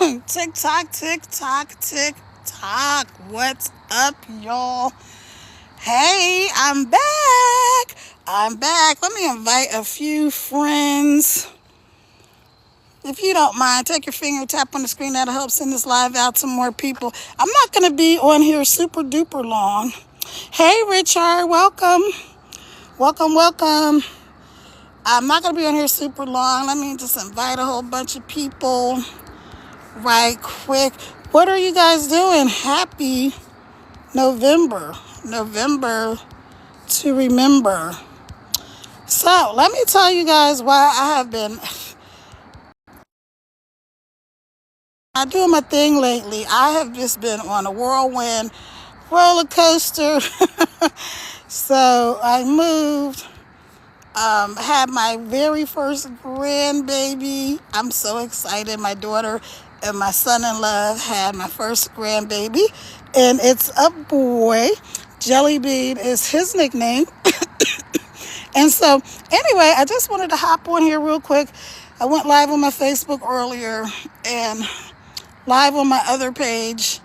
Tick tock, tick tock, tick tock. What's up, y'all? Hey, I'm back. I'm back. Let me invite a few friends. If you don't mind, take your finger, tap on the screen. That'll help send this live out to more people. I'm not going to be on here super duper long. Hey, Richard, welcome. Welcome, welcome. I'm not going to be on here super long. Let me just invite a whole bunch of people right quick. What are you guys doing? Happy November. November to remember. So, let me tell you guys why I have been not doing my thing lately. I have just been on a whirlwind roller coaster. So, I moved, had my very first grandbaby. I'm so excited. My daughter and my son-in-law had my first grandbaby, and it's a boy. Jelly Bean is his nickname. And so, anyway, I just wanted to hop on here real quick. I went live on my Facebook earlier and live on my other page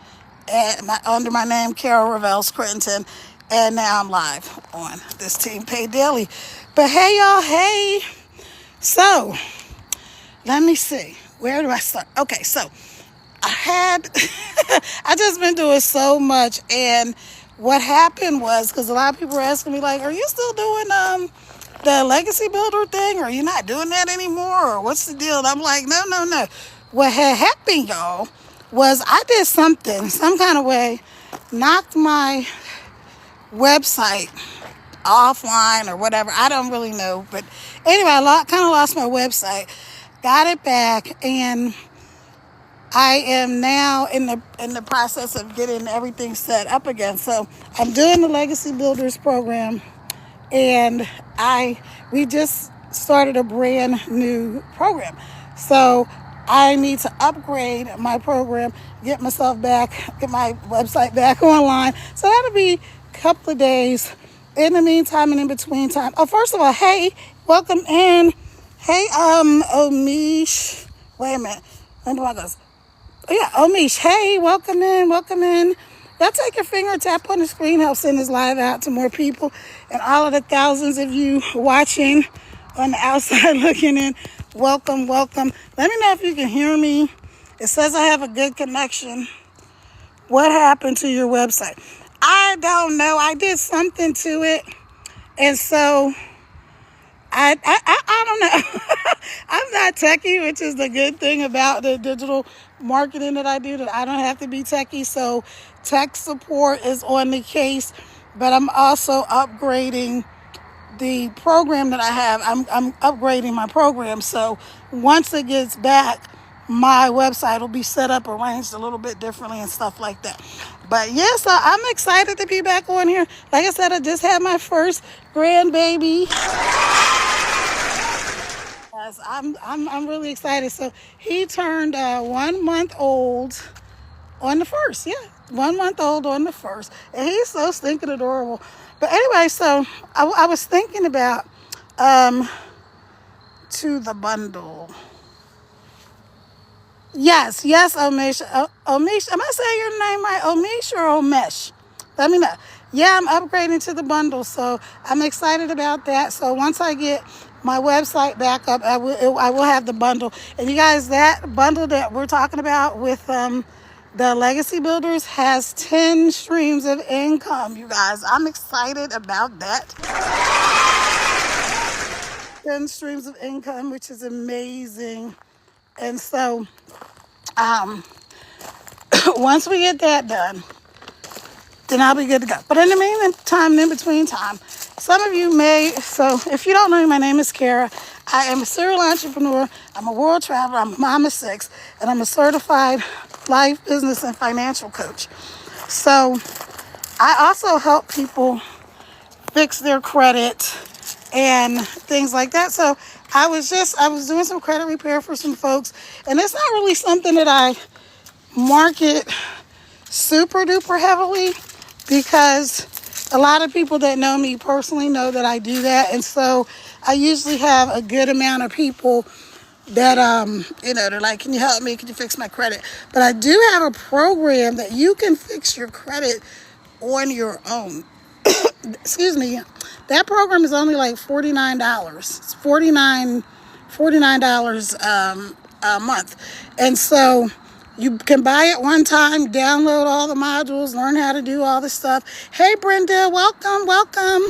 under my name, Carol Ravel Scranton. And now I'm live on this Team Pay Daily. But hey, y'all, hey. So, let me see. Where do I start? Okay, so I just been doing so much, and what happened was, because a lot of people were asking me, like, are you still doing the legacy builder thing, or are you not doing that anymore, or what's the deal? And I'm like, no. What had happened, y'all, was I did something, some kind of way, knocked my website offline or whatever. I don't really know, but anyway, I kind of lost my website, got it back, and I am now in the process of getting everything set up again. So I'm doing the Legacy Builders program, and we just started a brand new program. So I need to upgrade my program, get myself back, get my website back online. So that'll be a couple of days. In the meantime and in between time. Oh, first of all, hey, welcome in. Hey, Omish. Wait a minute. When do I go? Oh, yeah, Omish, hey, welcome in. Y'all take your finger, tap on the screen, help send this live out to more people. And all of the thousands of you watching on the outside looking in, welcome. Let me know if you can hear me. It says I have a good connection. What happened to your website? I don't know. I did something to it. And so I don't know. I'm not techie, which is the good thing about the digital marketing that I do, that I don't have to be techie. So tech support is on the case, but I'm also upgrading the program that I have. I'm upgrading my program. So once it gets back, my website will be set up, arranged a little bit differently and stuff like that. But yeah, so I'm excited to be back on here. Like I said, I just had my first grandbaby. Yes, I'm really excited. So he turned 1 month old on the first. Yeah, 1 month old on the first, and he's so stinking adorable. But anyway, so I was thinking about to the bundle. Yes, Omish. Omish, am I saying your name right? Omish or Omesh? Let me know. Yeah, I'm upgrading to the bundle, so I'm excited about that. So once I get my website back up, I will have the bundle. And you guys, that bundle that we're talking about with the Legacy Builders has 10 streams of income, you guys. I'm excited about that. 10 streams of income, which is amazing. And so once we get that done, then I'll be good to go. But in the meantime, in between time, some of you so if you don't know me, my name is Kara. I am a serial entrepreneur. I'm a world traveler. I'm a mom of 6, and I'm a certified life, business, and financial coach. So I also help people fix their credit and things like that. So I was doing some credit repair for some folks, and it's not really something that I market super duper heavily, because a lot of people that know me personally know that I do that. And so I usually have a good amount of people that they're like, can you help me? Can you fix my credit? But I do have a program that you can fix your credit on your own. Excuse me. That program is only like $49. It's $49 a month. And so you can buy it one time, download all the modules, learn how to do all the stuff. Hey, Brenda, welcome, welcome.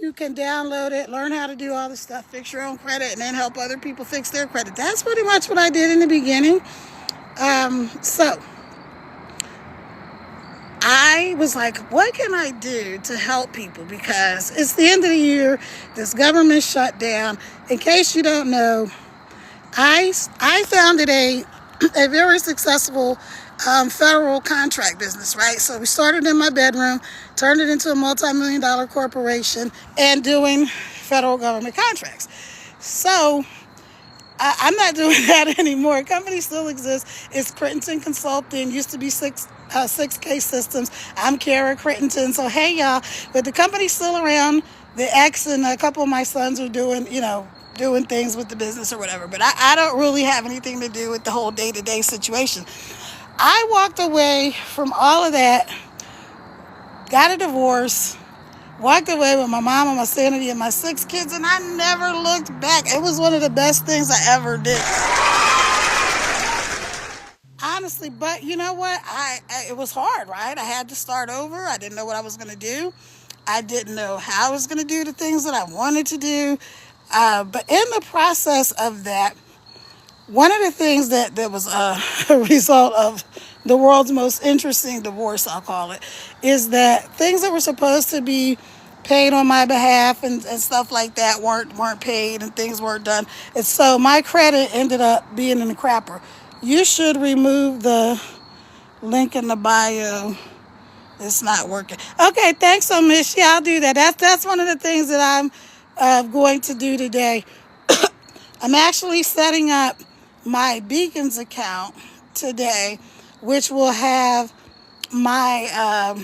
You can download it, learn how to do all the stuff, fix your own credit, and then help other people fix their credit. That's pretty much what I did in the beginning. So I was like, what can I do to help people? Because it's the end of the year, this government shutdown. In case you don't know, I founded a very successful federal contract business, right? So we started in my bedroom, turned it into a multi-million-dollar corporation, and doing federal government contracts. So I'm not doing that anymore. Company still exists. It's Crittenton Consulting. Used to be 6K Systems. I'm Kara Crittenton. So hey y'all, but the company's still around. The ex and a couple of my sons are doing things with the business or whatever. But I don't really have anything to do with the whole day-to-day situation. I walked away from all of that, got a divorce, walked away with my mom and my sanity and my 6 kids, and I never looked back. It was one of the best things I ever did. Honestly, but you know what? It was hard, right? I had to start over. I didn't know what I was going to do. I didn't know how I was going to do the things that I wanted to do. But in the process of that, one of the things that was a result of the world's most interesting divorce, I'll call it, is that things that were supposed to be paid on my behalf and stuff like that weren't paid and things weren't done. And so my credit ended up being in the crapper. You should remove the link in the bio. It's not working. Okay, thanks so much. Yeah, I'll do that. That's one of the things that I'm going to do today. I'm actually setting up my Beacons account today, which will have my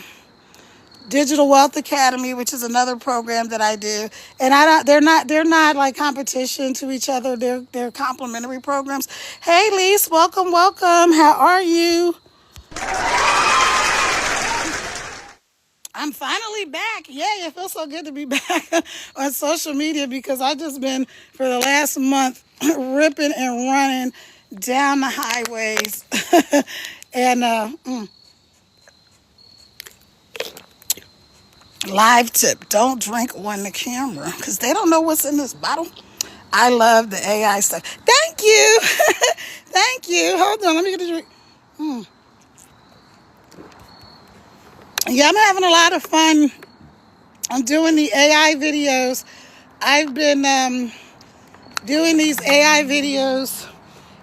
Digital Wealth Academy, which is another program that I do. And they're not like competition to each other. They're complementary programs. Hey Lise, welcome, welcome. How are you? I'm finally back. Yay, it feels so good to be back on social media because I've just been, for the last month, ripping and running down the highways. And live tip, don't drink on the camera because they don't know what's in this bottle. I love the AI stuff. Thank you. Thank you. Hold on, let me get a drink. Yeah, I'm having a lot of fun. I'm doing the AI videos. I've been doing these AI videos,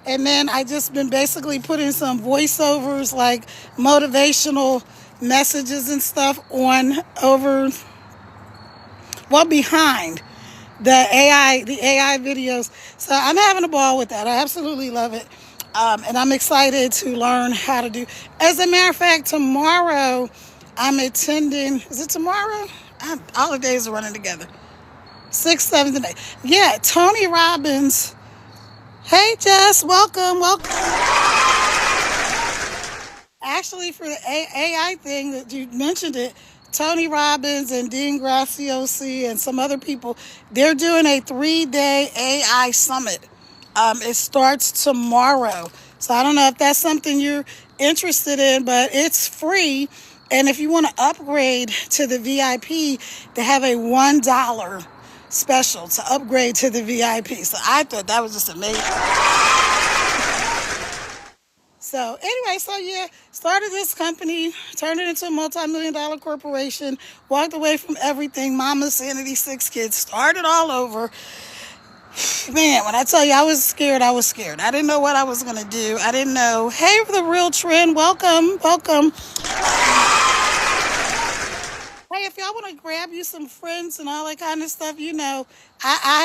and then I just been basically putting some voiceovers, like motivational messages and stuff behind the AI videos. So I'm having a ball with that. I absolutely love it. And I'm excited to learn how to do. As a matter of fact, tomorrow I'm attending, is it tomorrow? All the days are running together. 6th, 7th, and 8th. Yeah, Tony Robbins. Hey, Jess, welcome, welcome. Actually, for the AI thing that you mentioned it, Tony Robbins and Dean Graziosi and some other people, they're doing a 3-day AI summit. It starts tomorrow. So I don't know if that's something you're interested in, but it's free. And if you want to upgrade to the VIP, they have a $1 special to upgrade to the VIP. So I thought that was just amazing. So anyway, started this company, turned it into a multi-million-dollar corporation, walked away from everything, mama, sanity, 6 kids, started all over. Man, when I tell you I was scared, I was scared. I didn't know what I was going to do. I didn't know. Hey, The Real Trend, welcome, welcome. Hey, if y'all want to grab you some friends and all that kind of stuff, I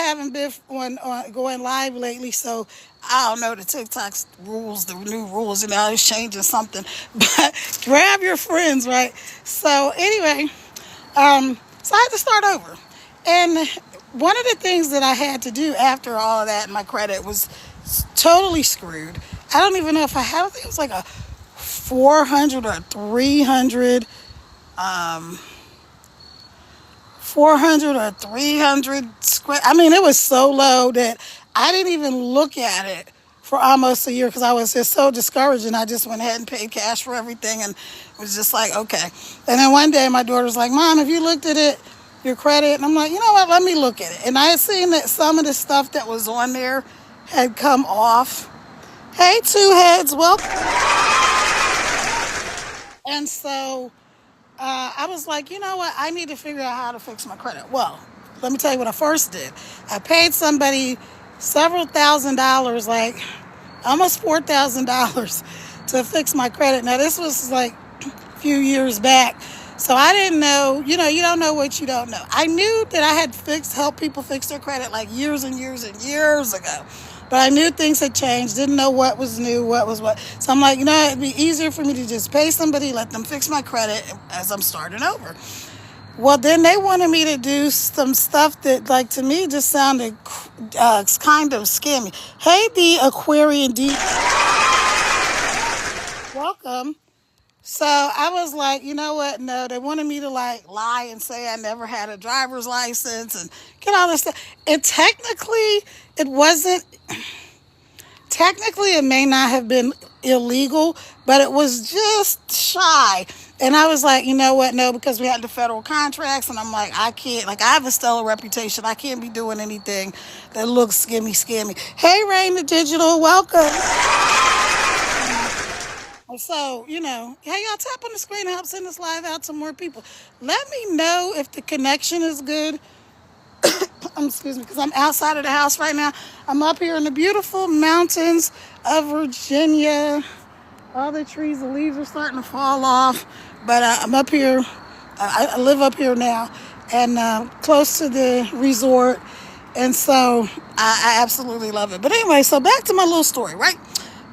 haven't been on going live lately, so I don't know the TikTok's rules, the new rules, it's changing something. But grab your friends, right? So anyway, so I had to start over. And one of the things that I had to do after all of that, my credit was totally screwed. I don't even know if I have. I think it was like a 400 or 300, 400 or 300 square. I mean, it was so low that I didn't even look at it for almost a year because I was just so discouraged, and I just went ahead and paid cash for everything, and it was just like, okay. And then one day my daughter was like, Mom, have you looked at it, your credit? And I'm like, you know what, let me look at it. And I had seen that some of the stuff that was on there had come off. Hey, Two Heads, welcome. And so I was like, you know what? I need to figure out how to fix my credit. Well, let me tell you what I first did. I paid somebody several $1,000s, like almost $4,000 to fix my credit. Now, this was like a few years back. So I didn't know, you don't know what you don't know. I knew that I had helped people fix their credit like years and years and years ago. But I knew things had changed, didn't know what was new, what was what. So I'm like, it'd be easier for me to just pay somebody, let them fix my credit as I'm starting over. Well, then they wanted me to do some stuff that, like, to me just sounded kind of scammy. Hey, the Aquarian Deep. Welcome. So I was like, you know what? No, they wanted me to like lie and say I never had a driver's license and get all this stuff. And technically, it wasn't. Technically, it may not have been illegal, but it was just shy. And I was like, you know what? No, because we had the federal contracts, and I'm like, I can't. Like, I have a stellar reputation. I can't be doing anything that looks scammy. Hey, Rain the Digital, welcome. So, hey, y'all tap on the screen and help send this live out to more people. Let me know if the connection is good. Excuse me, because I'm outside of the house right now. I'm up here in the beautiful mountains of Virginia. All the trees, the leaves are starting to fall off. But I'm up here. I live up here now and close to the resort. And so I absolutely love it. But anyway, so back to my little story, right?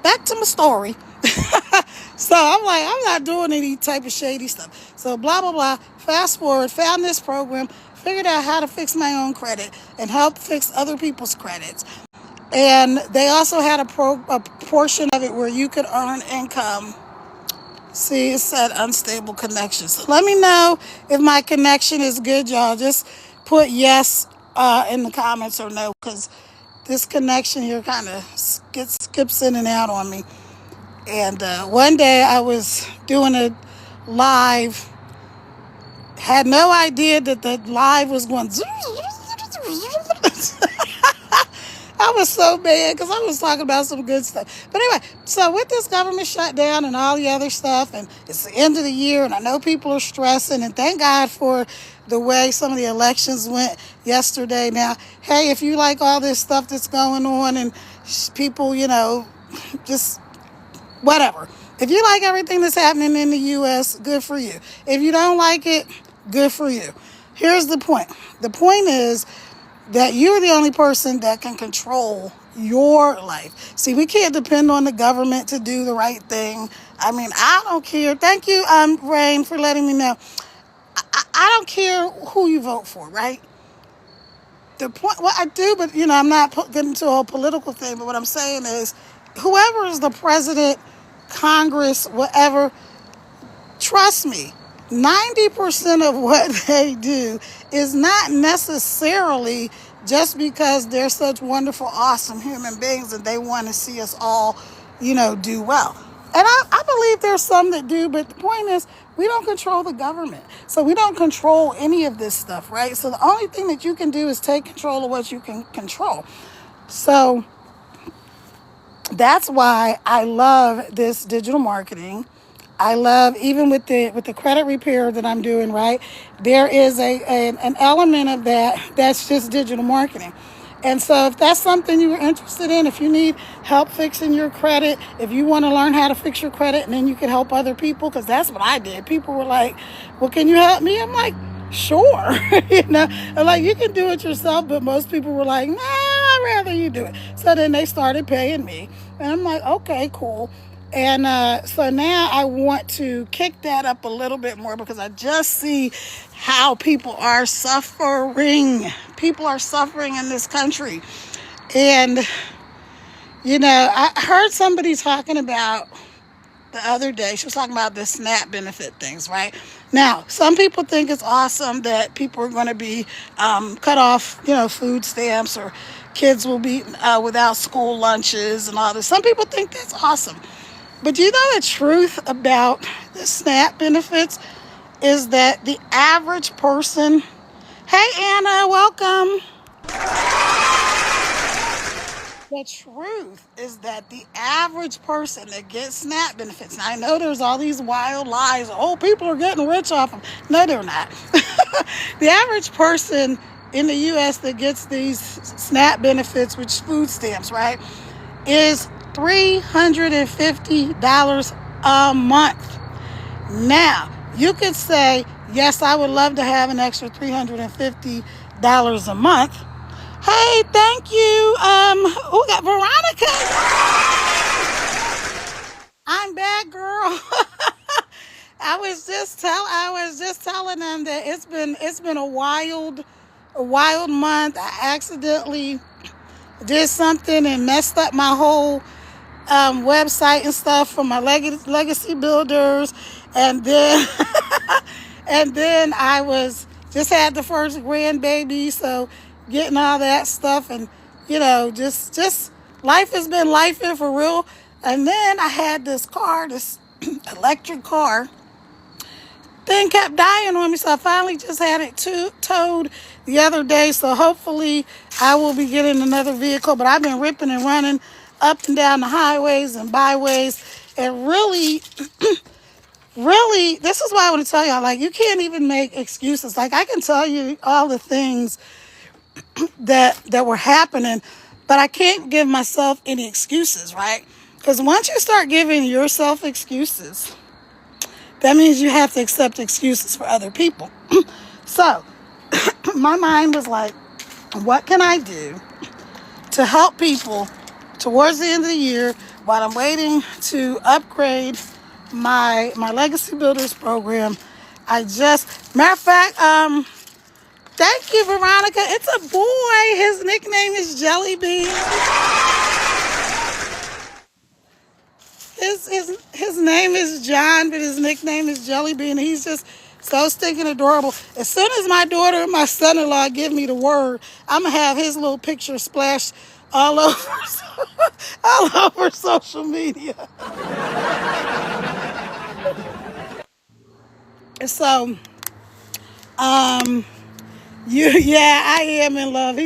Back to my story. So I'm like, I'm not doing any type of shady stuff. So blah, blah, blah. Fast forward, found this program, figured out how to fix my own credit and help fix other people's credits. And they also had a portion of it where you could earn income. See, it said unstable connection. So let me know if my connection is good, y'all. Just put yes in the comments or no, because this connection here kind of skips in and out on me. And one day I was doing a live, had no idea that the live was going. I was so mad because I was talking about some good stuff. But anyway, so with this government shutdown and all the other stuff, and it's the end of the year, and I know people are stressing, and thank God for the way some of the elections went yesterday. Now, hey, if you like all this stuff that's going on and people, just whatever. If you like everything that's happening in the U.S., good for you. If you don't like it, good for you. Here's the point. The point is that you're the only person that can control your life. See, we can't depend on the government to do the right thing. I mean, I don't care. Thank you, Rain, for letting me know. I don't care who you vote for, right? The point, well, I do, but, I'm not getting into a whole political thing, but what I'm saying is whoever is the president, Congress, whatever, trust me, 90% of what they do is not necessarily just because they're such wonderful, awesome human beings and they want to see us all, do well. And I believe there's some that do, but the point is we don't control the government. So we don't control any of this stuff, right? So the only thing that you can do is take control of what you can control. So that's why I love this digital marketing. I love, even with the credit repair that I'm doing, right? There is an element of that's just digital marketing. And so if that's something you're interested in, if you need help fixing your credit, if you want to learn how to fix your credit and then you can help other people, because that's what I did. People were like, well, can you help me? I'm like, sure. And like, you can do it yourself, but most people were like, nah, I'd rather you do it. So then they started paying me. And I'm like, okay, cool. And so now I want to kick that up a little bit more because I just see how people are suffering. People are suffering in this country. And, I heard somebody talking about the other day, she was talking about the SNAP benefit things, right? Now, some people think it's awesome that people are going to be cut off, food stamps, or kids will be without school lunches and all this. Some people think that's awesome. But do you know the truth about the SNAP benefits is that the average person, hey Anna, welcome. The truth is that the average person that gets SNAP benefits, and I know there's all these wild lies, oh, people are getting rich off them. No, they're not. The average person in the U.S. that gets these SNAP benefits, which food stamps, right, is $350 a month. Now, you could say, yes, I would love to have an extra $350 a month. Hey, thank you. We got Veronica. I'm back, girl. I was just telling them that it's been a wild month. I accidentally did something and messed up my whole website and stuff for my legacy builders, and then and then I was just had the first grandbaby, so getting all that stuff, and just life has been life for real. And then I had this car, this electric car thing kept dying on me, so I finally just had it towed the other day. So hopefully I will be getting another vehicle. But I've been ripping and running up and down the highways and byways, and really, really, this is why I want to tell y'all, like, you can't even make excuses. Like, I can tell you all the things that were happening, but I can't give myself any excuses, right? Because once you start giving yourself excuses, that means you have to accept excuses for other people. So my mind was like, what can I do to help people towards the end of the year while I'm waiting to upgrade my Legacy Builders program? Matter of fact, thank you, Veronica. It's a boy. His nickname is Jelly Bean. His name is John, but his nickname is Jelly Bean. He's just so stinking adorable. As soon as my daughter and my son-in-law give me the word, I'm gonna have his little picture splashed all over all over social media. So, yeah, I am in love.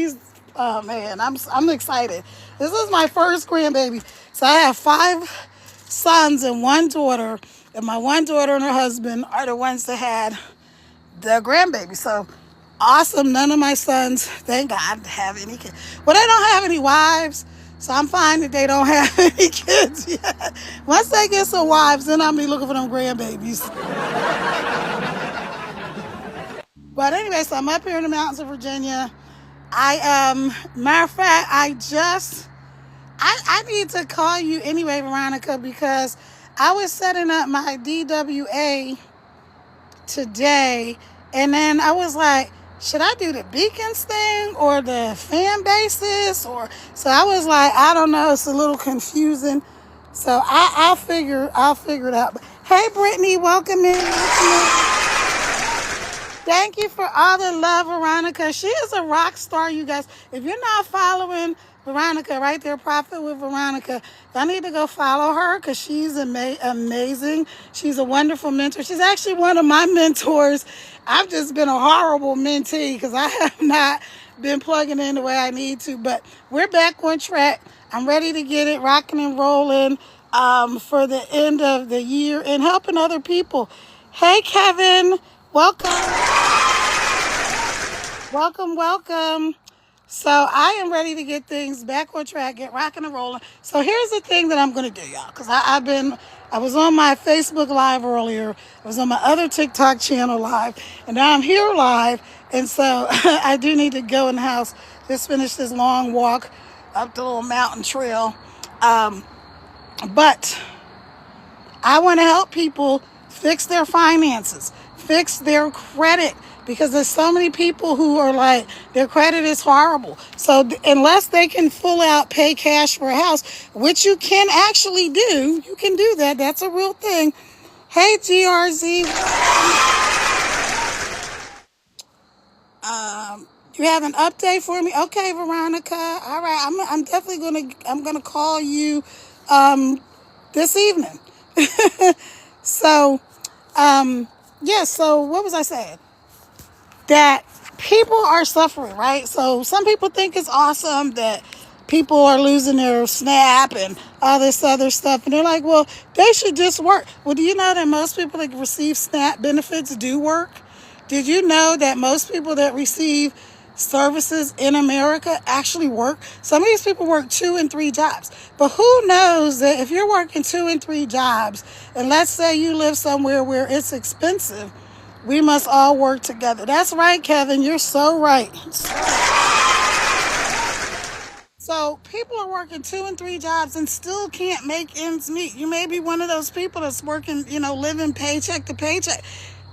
Oh man, I'm excited. This is my first grandbaby. So I have 5 sons and 1 daughter, and my 1 daughter and her husband are the ones that had the grandbaby. So awesome. None of my sons, thank God, have any kids. Well, they don't have any wives, so I'm fine that they don't have any kids yet. Once they get some wives, then I'll be looking for them grandbabies. But anyway, so I'm up here in the mountains of Virginia. Matter of fact, I need to call you anyway, Veronica, because I was setting up my DWA today, and then I was like, should I do the Beacons thing or the fan basis? So I was like, I don't know, it's a little confusing. So I'll figure it out. Hey Brittany, welcome in. Thank you for all the love, Veronica. She is a rock star, you guys. If you're not following Veronica, right there, Profit with Veronica, y'all need to go follow her because she's amazing. She's a wonderful mentor. She's actually one of my mentors. I've just been a horrible mentee because I have not been plugging in the way I need to. But we're back on track. I'm ready to get it rocking and rolling for the end of the year and helping other people. Hey, Kevin. Welcome. Welcome. So I am ready to get things back on track, get rocking and rolling. So here's the thing that I'm going to do, y'all, because I was on my Facebook Live earlier. I was on my other TikTok channel live, and now I'm here live. And so I do need to go in the house, just finish this long walk up the little mountain trail. But I want to help people fix their finances, fix their credit, because there's so many people who are like, their credit is horrible. So unless they can full out pay cash for a house, which you can actually do, you can do that. That's a real thing. Hey, GRZ. You have an update for me? Okay, Veronica. All right, I'm definitely gonna call you this evening. So yeah. So what was I saying? That people are suffering, right? So some people think it's awesome that people are losing their SNAP and all this other stuff, and they're like, well, they should just work. Well, do you know that most people that receive SNAP benefits do work? Did you know that most people that receive services in America actually work? Some of these people work 2 and 3 jobs. But who knows that if you're working 2 and 3 jobs, and let's say you live somewhere where it's expensive, we must all work together. That's right, Kevin. You're so right. So people are working 2 and 3 jobs and still can't make ends meet. You may be one of those people that's working, living paycheck to paycheck.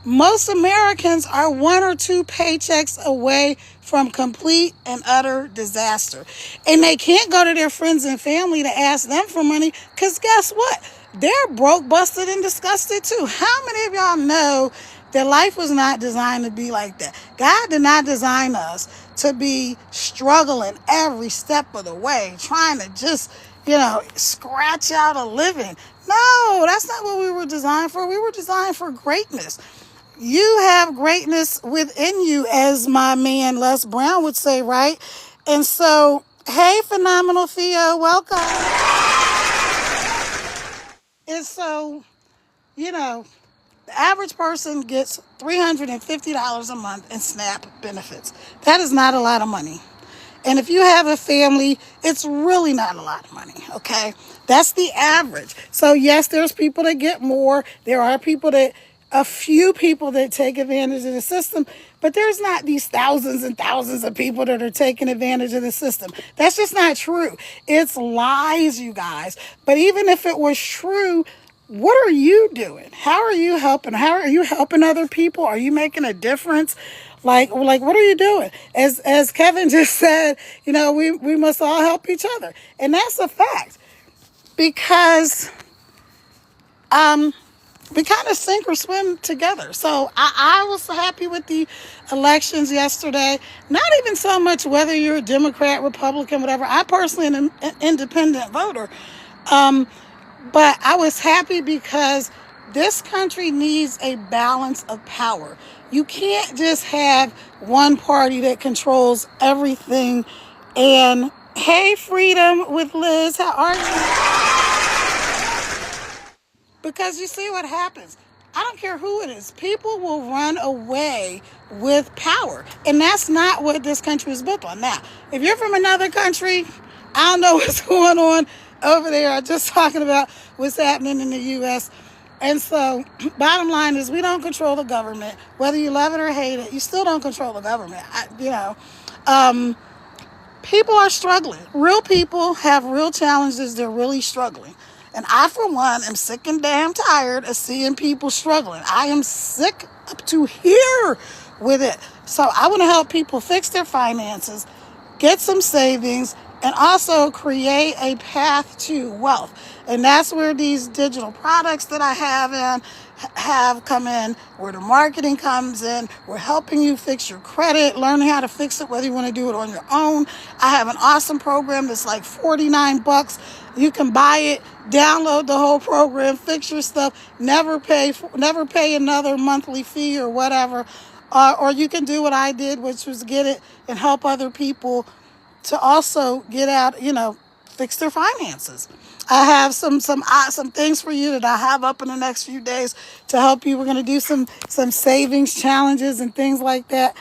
Most Americans are 1 or 2 paychecks away from complete and utter disaster. And they can't go to their friends and family to ask them for money, because guess what? They're broke, busted, and disgusted too. How many of y'all know that life was not designed to be like that? God did not design us to be struggling every step of the way, trying to just, scratch out a living. No, that's not what we were designed for. We were designed for greatness. You have greatness within you, as my man Les Brown would say, right? And so, hey, Phenomenal Theo, welcome. And so, the average person gets $350 a month in SNAP benefits. That is not a lot of money. And if you have a family, it's really not a lot of money, okay? That's the average. So, yes, there's people that get more. There are a few people that take advantage of the system, but there's not these thousands and thousands of people that are taking advantage of the system. That's just not true. It's lies, you guys. But even if it was true, what are you doing? How are you helping? How are you helping other people? Are you making a difference? Like what are you doing? As Kevin just said, we must all help each other. And that's a fact. Because we kind of sink or swim together. So I was happy with the elections yesterday. Not even so much whether you're a Democrat, Republican, whatever. I personally am an independent voter. But I was happy because this country needs a balance of power. You can't just have one party that controls everything. And hey, Freedom with Liz, how are you? Because you see what happens. I don't care who it is. People will run away with power. And that's not what this country is built on. Now, if you're from another country, I don't know what's going on over there. I'm just talking about what's happening in the U.S. And so, bottom line is, we don't control the government. Whether you love it or hate it, you still don't control the government. People are struggling. Real people have real challenges. They're really struggling. And I, for one, am sick and damn tired of seeing people struggling. I am sick up to here with it. So I want to help people fix their finances, get some savings, and also create a path to wealth. And that's where these digital products that I have come in, where the marketing comes in. We're helping you fix your credit, learning how to fix it, whether you want to do it on your own. I have an awesome program that's like $49. You can buy it, download the whole program, fix your stuff, never pay another monthly fee or whatever. Or you can do what I did, which was get it and help other people to also get out, fix their finances. I have some things for you that I have up in the next few days to help you. We're going to do some savings challenges and things like that.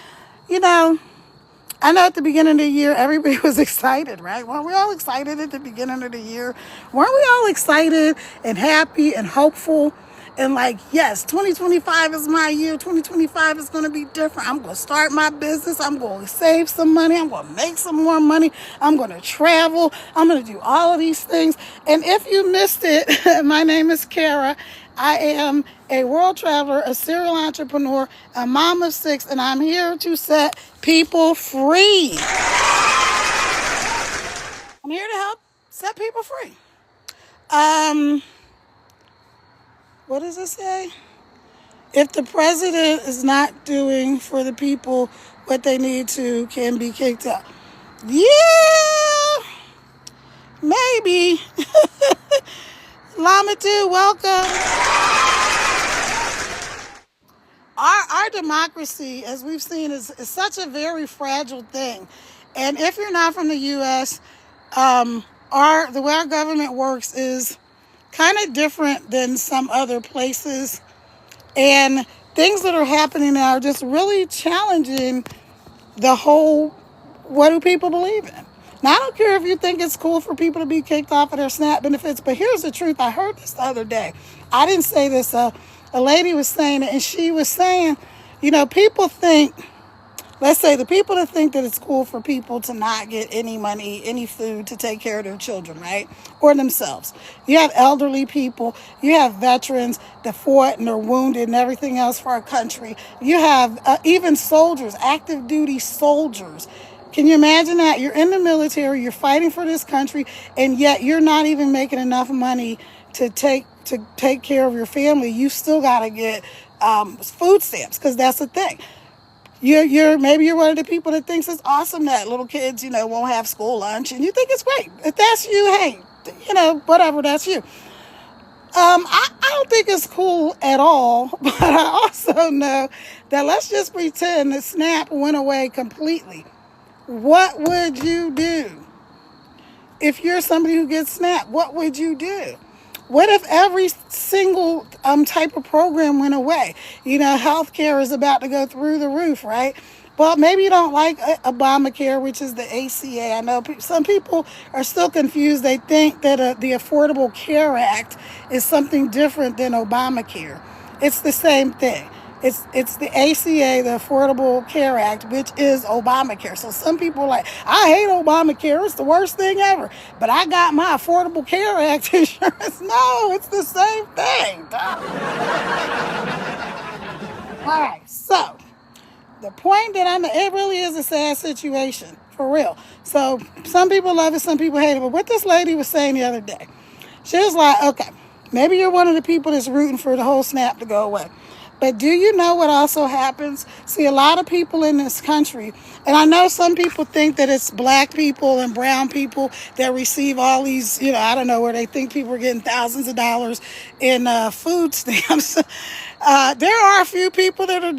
I know at the beginning of the year, everybody was excited, right? Weren't we all excited at the beginning of the year? Weren't we all excited and happy and hopeful? And like, yes, 2025 is my year. 2025 is going to be different. I'm going to start my business. I'm going to save some money. I'm going to make some more money. I'm going to travel. I'm going to do all of these things. And if you missed it, my name is Kara. I am a world traveler, a serial entrepreneur, a mom of 6, and I'm here to set people free. I'm here to help set people free. What does it say? If the president is not doing for the people what they need to, can be kicked out. Yeah, maybe. Lamatu, welcome. Our democracy, as we've seen, is such a very fragile thing. And if you're not from the U.S., the way our government works is kind of different than some other places. And things that are happening now are just really challenging the whole, what do people believe in? Now, I don't care if you think it's cool for people to be kicked off of their SNAP benefits, but here's the truth. I heard this the other day. I didn't say this. A lady was saying it, and she was saying, people think, let's say the people that think that it's cool for people to not get any money, any food to take care of their children, right? Or themselves. You have elderly people. You have veterans that fought and are wounded and everything else for our country. You have even soldiers, active duty soldiers. Can you imagine that? You're in the military, you're fighting for this country, and yet you're not even making enough money to take care of your family. You still got to get food stamps, because that's the thing. Maybe you're one of the people that thinks it's awesome that little kids, won't have school lunch, and you think it's great. If that's you, hey, whatever, that's you. I don't think it's cool at all, but I also know that let's just pretend that SNAP went away completely. What would you do? If you're somebody who gets SNAP, what would you do? What if every single type of program went away? Healthcare is about to go through the roof, right? Well, maybe you don't like Obamacare, which is the ACA. I know some people are still confused. They think that the Affordable Care Act is something different than Obamacare. It's the same thing. It's the ACA, the Affordable Care Act, which is Obamacare. So some people are like, I hate Obamacare. It's the worst thing ever. But I got my Affordable Care Act insurance. No, it's the same thing. All right, so the point that it really is a sad situation, for real. So some people love it, some people hate it. But what this lady was saying the other day, she was like, okay, maybe you're one of the people that's rooting for the whole SNAP to go away. But do you know what also happens? See, a lot of people in this country, and I know some people think that it's black people and brown people that receive all these, I don't know, where they think people are getting thousands of dollars in food stamps. There are a few people that are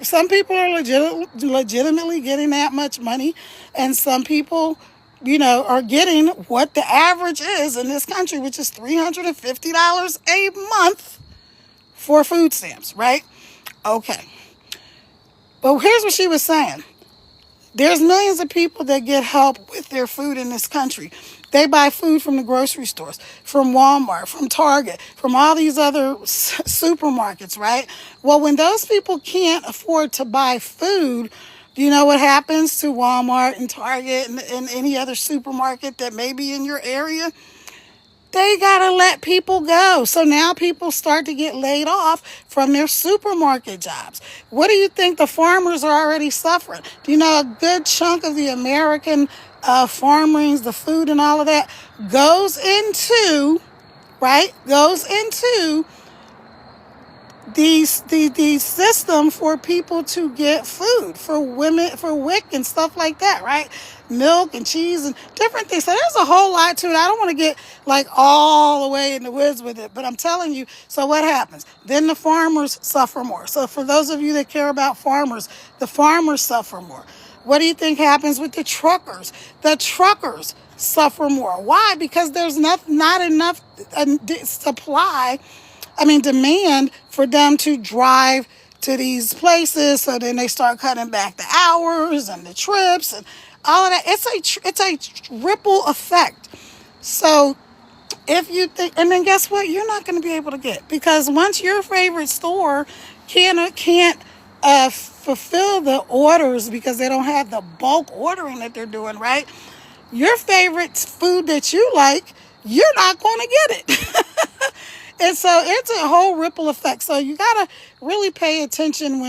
some people are legitimately getting that much money, and some people, are getting what the average is in this country, which is $350 a month for food stamps, right? Okay. But here's what she was saying. There's millions of people that get help with their food in this country. They buy food from the grocery stores, from Walmart, from Target, from all these other supermarkets, right? Well, when those people can't afford to buy food, do you know what happens to Walmart and Target and any other supermarket that may be in your area? They got to let people go. So now people start to get laid off from their supermarket jobs. What do you think? The farmers are already suffering. Do you know a good chunk of the American farmings, the food and all of that goes into the system for people to get food, for women, for WIC and stuff like that, right? Milk and cheese and different things. So there's a whole lot to it. I don't want to get all the way in the woods with it, but I'm telling you, so what happens? Then the farmers suffer more. So for those of you that care about farmers, the farmers suffer more. What do you think happens with the truckers? The truckers suffer more. Why? Because there's not enough demand for them to drive to these places. So then they start cutting back the hours and the trips and all of that. It's a ripple effect. So If you think, and then guess what? You're not going to be able to get, because once your favorite store can't fulfill the orders because they don't have the bulk ordering that they're doing, right? Your favorite food that you like, you're not going to get it. And so it's a whole ripple effect. So you gotta really pay attention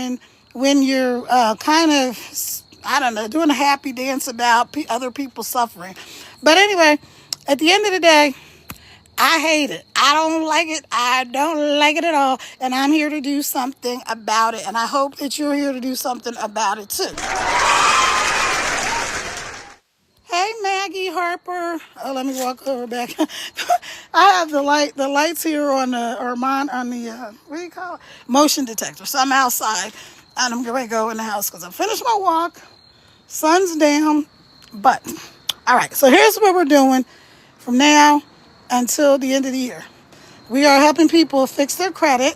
when you're kind of, I don't know, doing a happy dance about other people suffering. But anyway, at the end of the day, I hate it. I don't like it. I don't like it at all. And I'm here to do something about it. And I hope that you're here to do something about it too. Hey, Maggie Harper. Oh, let me walk over back. I have the lights here on the, or mine on the, what do you call it? Motion detector. So I'm outside and I'm going to go in the house because I finished my walk. Sun's down. But, all right. So here's what we're doing from now until the end of the year. We are helping people fix their credit,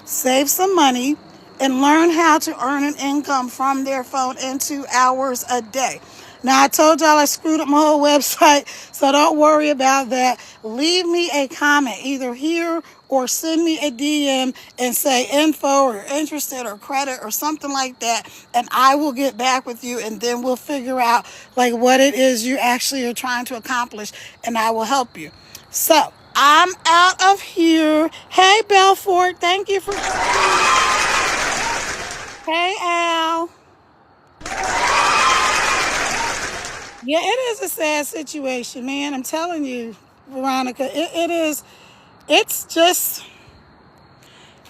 save some money, and learn how to earn an income from their phone in 2 hours a day. Now, I told y'all I screwed up my whole website, so don't worry about that. Leave me a comment, either here or send me a DM and say info or you're interested or credit or something like that, and I will get back with you, and then we'll figure out like what it is you actually are trying to accomplish, and I will help you. So, I'm out of here. Hey, Belfort, thank you for... Hey, Al. Yeah, it is a sad situation, man. I'm telling you, Veronica, it is. It's just,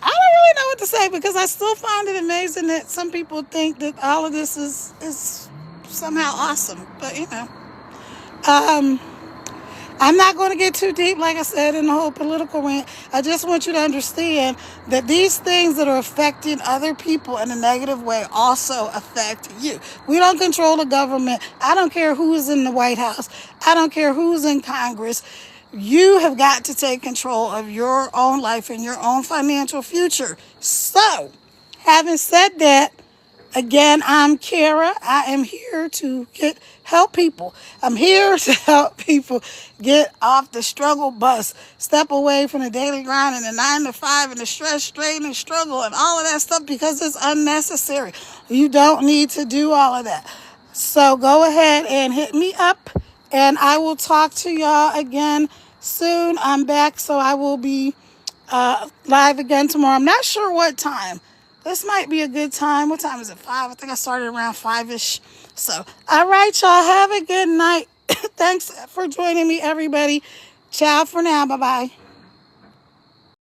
I don't really know what to say, because I still find it amazing that some people think that all of this is somehow awesome. But, um, I'm not going to get too deep, like I said, in the whole political rant. I just want you to understand that these things that are affecting other people in a negative way also affect you. We don't control the government. I don't care who's in the White House. I don't care who's in Congress. You have got to take control of your own life and your own financial future. So, having said that, again, I'm Kara. I am here to help people. I'm here to help people get off the struggle bus, step away from the daily grind and the 9 to 5 and the stress, strain, and struggle and all of that stuff, because it's unnecessary. You don't need to do all of that. So go ahead and hit me up, and I will talk to y'all again soon. I'm back, so I will be live again tomorrow. I'm not sure what time. This might be a good time. What time is it? 5? I think I started around 5-ish. So, all right, y'all. Have a good night. Thanks for joining me, everybody. Ciao for now. Bye-bye.